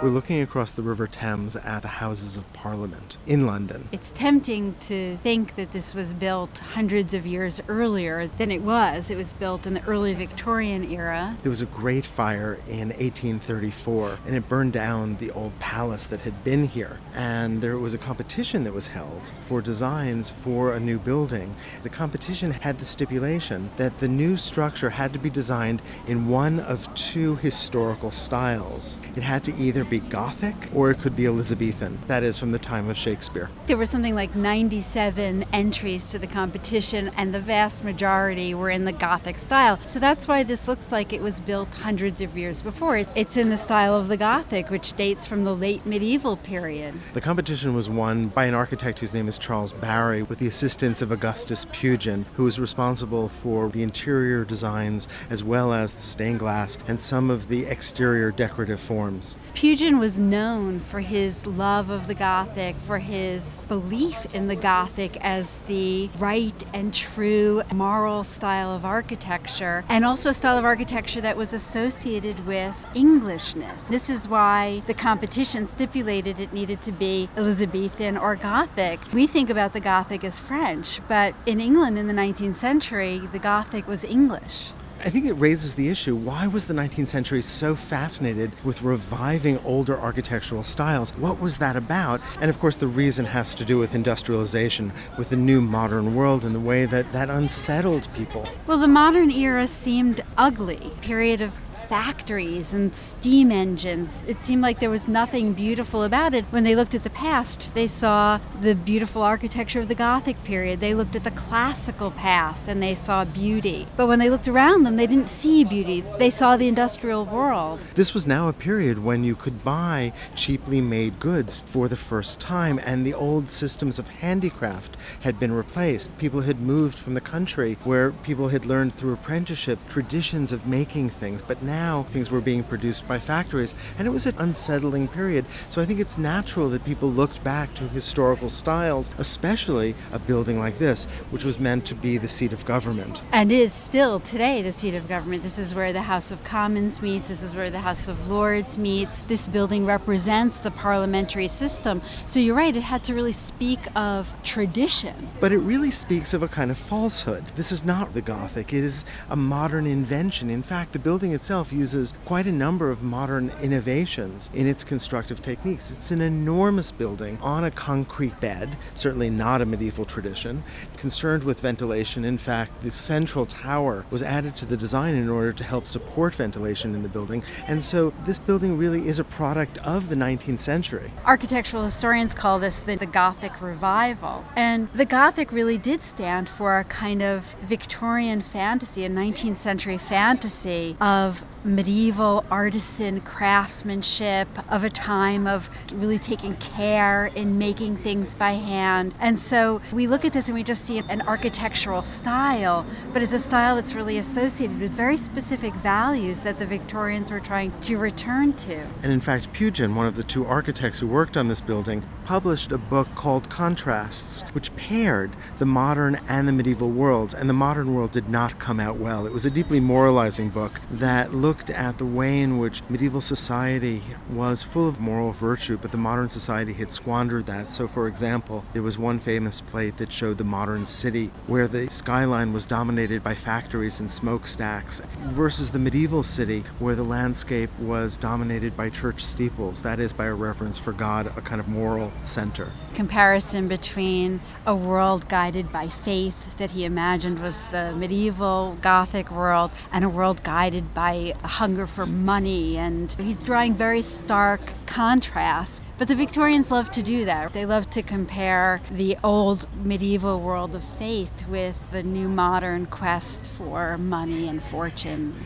We're looking across the River Thames at the Houses of Parliament in London. It's tempting to think that this was built hundreds of years earlier than it was. It was built in the early Victorian era. There was a great fire in 1834, and it burned down the old palace that had been here. And there was a competition that was held for designs for a new building. The competition had the stipulation that the new structure had to be designed in one of two historical styles. It had to either be Gothic or it could be Elizabethan, that is, from the time of Shakespeare. There were something like 97 entries to the competition, and the vast majority were in the Gothic style. So that's why this looks like it was built hundreds of years before. It's in the style of the Gothic, which dates from the late medieval period. The competition was won by an architect whose name is Charles Barry, with the assistance of Augustus Pugin, who was responsible for the interior designs as well as the stained glass and some of the exterior decorative forms. Pugin was known for his love of the Gothic, for his belief in the Gothic as the right and true moral style of architecture, and also a style of architecture that was associated with Englishness. This is why the competition stipulated it needed to be Elizabethan or Gothic. We think about the Gothic as French, but in England in the 19th century, the Gothic was English. I think it raises the issue, why was the 19th century so fascinated with reviving older architectural styles? What was that about? And of course the reason has to do with industrialization, with the new modern world and the way that unsettled people. Well, the modern era seemed ugly. Period of factories and steam engines. It seemed like there was nothing beautiful about it. When they looked at the past, they saw the beautiful architecture of the Gothic period. They looked at the classical past and they saw beauty. But when they looked around them, they didn't see beauty. They saw the industrial world. This was now a period when you could buy cheaply made goods for the first time, and the old systems of handicraft had been replaced. People had moved from the country where people had learned through apprenticeship traditions of making things, but now things were being produced by factories, and it was an unsettling period. So I think it's natural that people looked back to historical styles, especially a building like this, which was meant to be the seat of government. And is still today the seat of government. This is where the House of Commons meets. This is where the House of Lords meets. This building represents the parliamentary system. So you're right, it had to really speak of tradition. But it really speaks of a kind of falsehood. This is not the Gothic. It is a modern invention. In fact, the building itself uses quite a number of modern innovations in its constructive techniques. It's an enormous building on a concrete bed, certainly not a medieval tradition, concerned with ventilation. In fact, the central tower was added to the design in order to help support ventilation in the building. And so this building really is a product of the 19th century. Architectural historians call this the Gothic Revival. And the Gothic really did stand for a kind of Victorian fantasy, a 19th century fantasy of medieval artisan craftsmanship, of a time of really taking care in making things by hand. And so we look at this and we just see an architectural style, but it's a style that's really associated with very specific values that the Victorians were trying to return to. And in fact, Pugin, one of the two architects who worked on this building, published a book called Contrasts, which paired the modern and the medieval worlds, and the modern world did not come out well. It was a deeply moralizing book that looked at the way in which medieval society was full of moral virtue, but the modern society had squandered that. So, for example, there was one famous plate that showed the modern city where the skyline was dominated by factories and smokestacks versus the medieval city where the landscape was dominated by church steeples, that is, by a reverence for God, a kind of moral center. Comparison between a world guided by faith that he imagined was the medieval Gothic world and a world guided by a hunger for money, and he's drawing very stark contrasts. But the Victorians love to do that. They love to compare the old medieval world of faith with the new modern quest for money and fortune.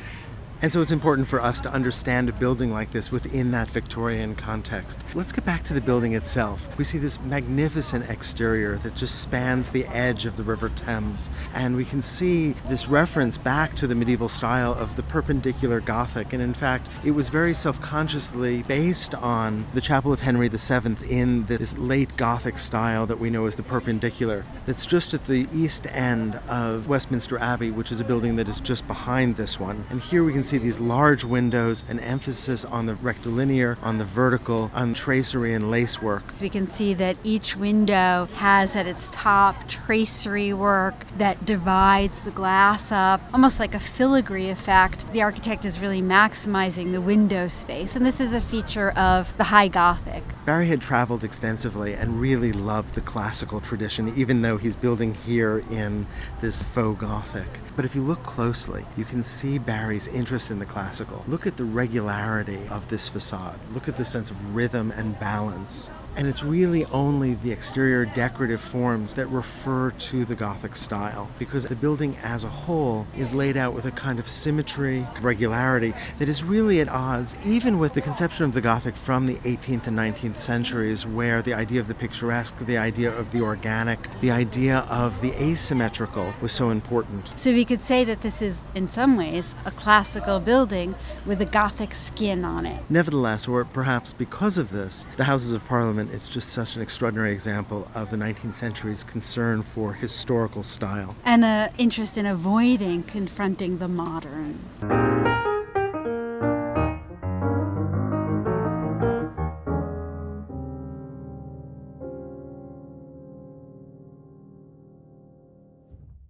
And so it's important for us to understand a building like this within that Victorian context. Let's get back to the building itself. We see this magnificent exterior that just spans the edge of the River Thames. And we can see this reference back to the medieval style of the perpendicular Gothic. And in fact, it was very self-consciously based on the Chapel of Henry VII in this late Gothic style that we know as the perpendicular. That's just at the east end of Westminster Abbey, which is a building that is just behind this one. And here we can see see these large windows, an emphasis on the rectilinear, on the vertical, on tracery and lacework. We can see that each window has at its top tracery work that divides the glass up, almost like a filigree effect. The architect is really maximizing the window space, and this is a feature of the High Gothic. Barry had traveled extensively and really loved the classical tradition, even though he's building here in this faux Gothic. But if you look closely, you can see Barry's interest in the classical. Look at the regularity of this facade. Look at the sense of rhythm and balance. And it's really only the exterior decorative forms that refer to the Gothic style, because the building as a whole is laid out with a kind of symmetry, regularity that is really at odds even with the conception of the Gothic from the 18th and 19th centuries, where the idea of the picturesque, the idea of the organic, the idea of the asymmetrical was so important. So we could say that this is, in some ways, a classical building with a Gothic skin on it. Nevertheless, or perhaps because of this, the Houses of Parliament is just such an extraordinary example of the 19th century's concern for historical style. And an interest in avoiding confronting the modern.